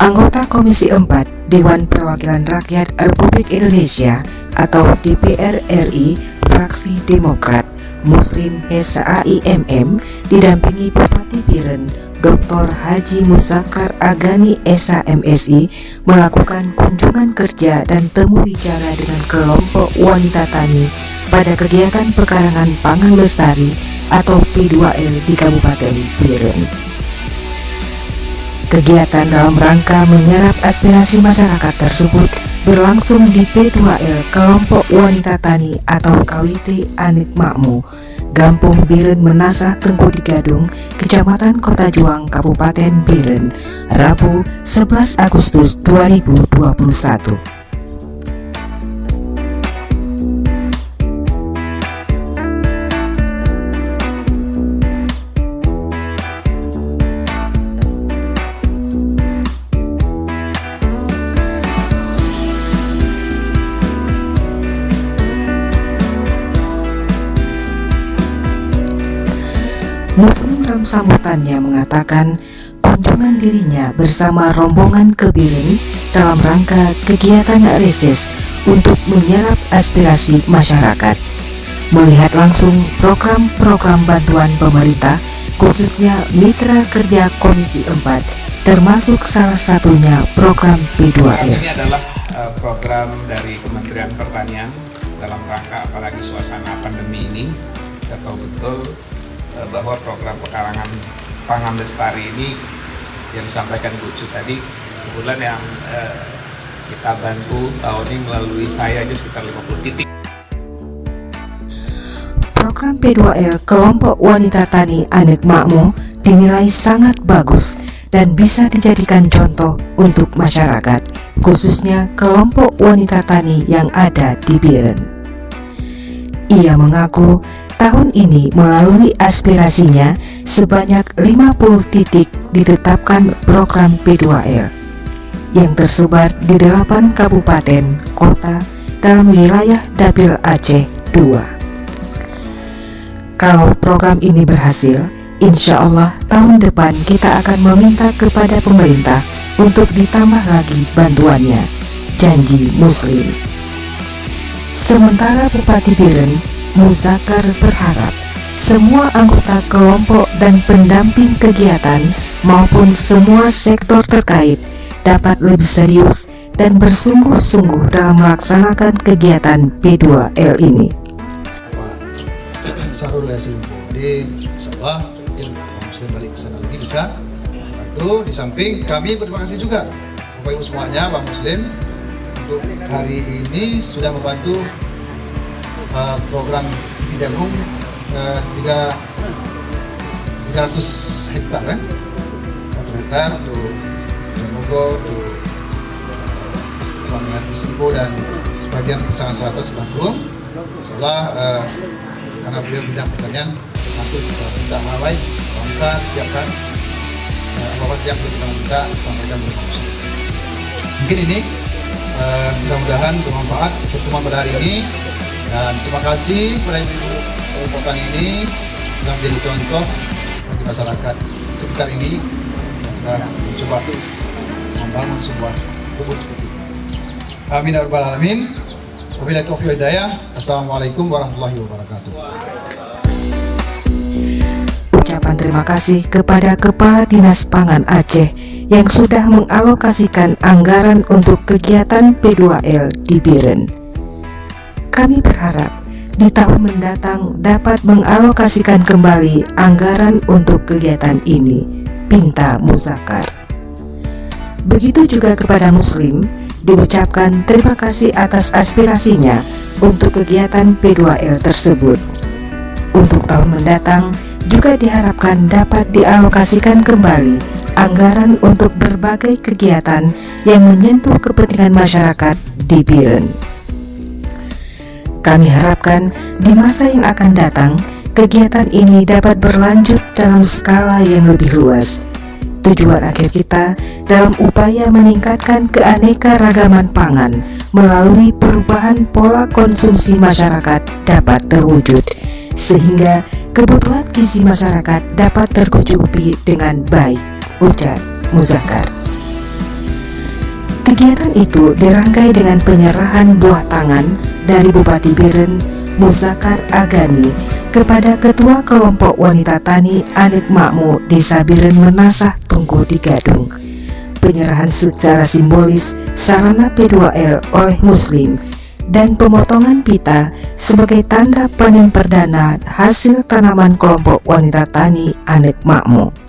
Anggota Komisi 4 Dewan Perwakilan Rakyat Republik Indonesia atau DPR RI fraksi Demokrat Muslim HSAIMM didampingi Bupati Biren Dr. Haji Muzakkar Agani SHMSI melakukan kunjungan kerja dan temu bicara dengan kelompok wanita tani pada kegiatan Pekarangan Pangan Lestari atau P2L di Kabupaten Biren. Kegiatan dalam rangka menyerap aspirasi masyarakat tersebut berlangsung di P2L Kelompok Wanita Tani atau KWT Anik Makmu, Gampung Biren Menasah Tengku di Gadung, Kecamatan Kota Juang, Kabupaten Biren, Rabu 11 Agustus 2021. Muslim dalam sambutannya mengatakan kunjungan dirinya bersama rombongan ke Biren dalam rangka kegiatan reses untuk menyerap aspirasi masyarakat, melihat langsung program-program bantuan pemerintah khususnya mitra kerja Komisi 4 termasuk salah satunya program P2L. Ini adalah program dari Kementerian Pertanian dalam rangka apalagi suasana pandemi ini. Kita tahu betul bahwa program Pekarangan Pangan Lestari ini yang disampaikan Bu Cu tadi kebetulan yang kita bantu tahun ini melalui saya aja sekitar 50 titik. Program P2L Kelompok Wanita Tani Anik Makmu dinilai sangat bagus dan bisa dijadikan contoh untuk masyarakat, khususnya kelompok wanita tani yang ada di Biren. Ia mengaku tahun ini melalui aspirasinya sebanyak 50 titik ditetapkan program P2L yang tersebar di 8 kabupaten kota dalam wilayah Dapil Aceh 2. Kalau program ini berhasil, insya Allah tahun depan kita akan meminta kepada pemerintah untuk ditambah lagi bantuannya, janji Muslim. Sementara Bupati Biren Muzakkar berharap semua anggota kelompok dan pendamping kegiatan maupun semua sektor terkait dapat lebih serius dan bersungguh-sungguh dalam melaksanakan kegiatan P2L ini. Sahrul Yasin, jadi insyaallah Muslim balik ke sana lagi bisa bantu. Di samping kami berterima kasih juga Bapak Ibu semuanya, Pak Muslim untuk hari ini sudah membantu program di Jagung 300 hektar ya, 1 hektar untuk Mogo, untuk Pangan Simpo dan sebagian pasangan selatan Sebangkung. Insyaallah karena beliau bidang pertanian nanti kita mulai langkah siapkan apa yang kita minta sampaikan ke Muslim. Mungkin ini mudah-mudahan bermanfaat pertemuan pada hari ini. Dan terima kasih kepada ibu kota ini sudah menjadi contoh bagi masyarakat sekitar ini dan mencoba membangun sebuah kubur seperti ini. Amin ya rabbal alamin. Wabillahi taufiq wal hidayah. Assalamualaikum warahmatullahi wabarakatuh. Ucapan terima kasih kepada Kepala Dinas Pangan Aceh yang sudah mengalokasikan anggaran untuk kegiatan P2L di Biren. Kami berharap di tahun mendatang dapat mengalokasikan kembali anggaran untuk kegiatan ini, pinta Muzakkar. Begitu juga kepada Muslim, diucapkan terima kasih atas aspirasinya untuk kegiatan P2L tersebut. Untuk tahun mendatang juga diharapkan dapat dialokasikan kembali anggaran untuk berbagai kegiatan yang menyentuh kepentingan masyarakat di Biren. Kami harapkan di masa yang akan datang, kegiatan ini dapat berlanjut dalam skala yang lebih luas. Tujuan akhir kita dalam upaya meningkatkan keanekaragaman pangan melalui perubahan pola konsumsi masyarakat dapat terwujud, sehingga kebutuhan gizi masyarakat dapat tercukupi dengan baik, ujar Muzakkar. Kegiatan itu dirangkai dengan penyerahan buah tangan dari Bupati Biren, Muzakar Agani, kepada Ketua Kelompok Wanita Tani Anek Makmu Desa Biren Menasah Tunggu di Gadung. Penyerahan secara simbolis sarana P2L oleh Muslim dan pemotongan pita sebagai tanda panen perdana hasil tanaman kelompok wanita tani Anek Makmu.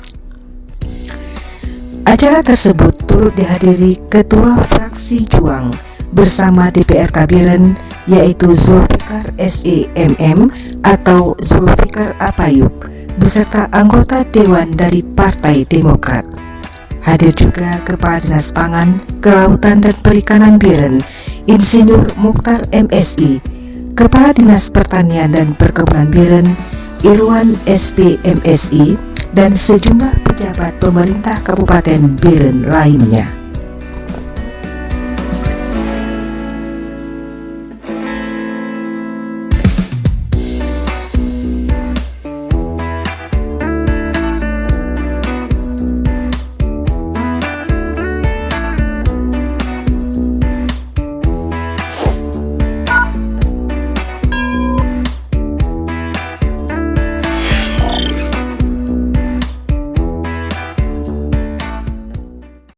Acara tersebut turut dihadiri Ketua Fraksi Juang bersama DPRK Biren, yaitu Zulfikar SEMM atau Zulfikar Apayub, beserta anggota Dewan dari Partai Demokrat. Hadir juga Kepala Dinas Pangan, Kelautan dan Perikanan Biren, Insinyur Mukhtar MSI, Kepala Dinas Pertanian dan Perkebunan Biren, Irwan SP MSI, dan sejumlah pejabat pemerintah Kabupaten Biren lainnya.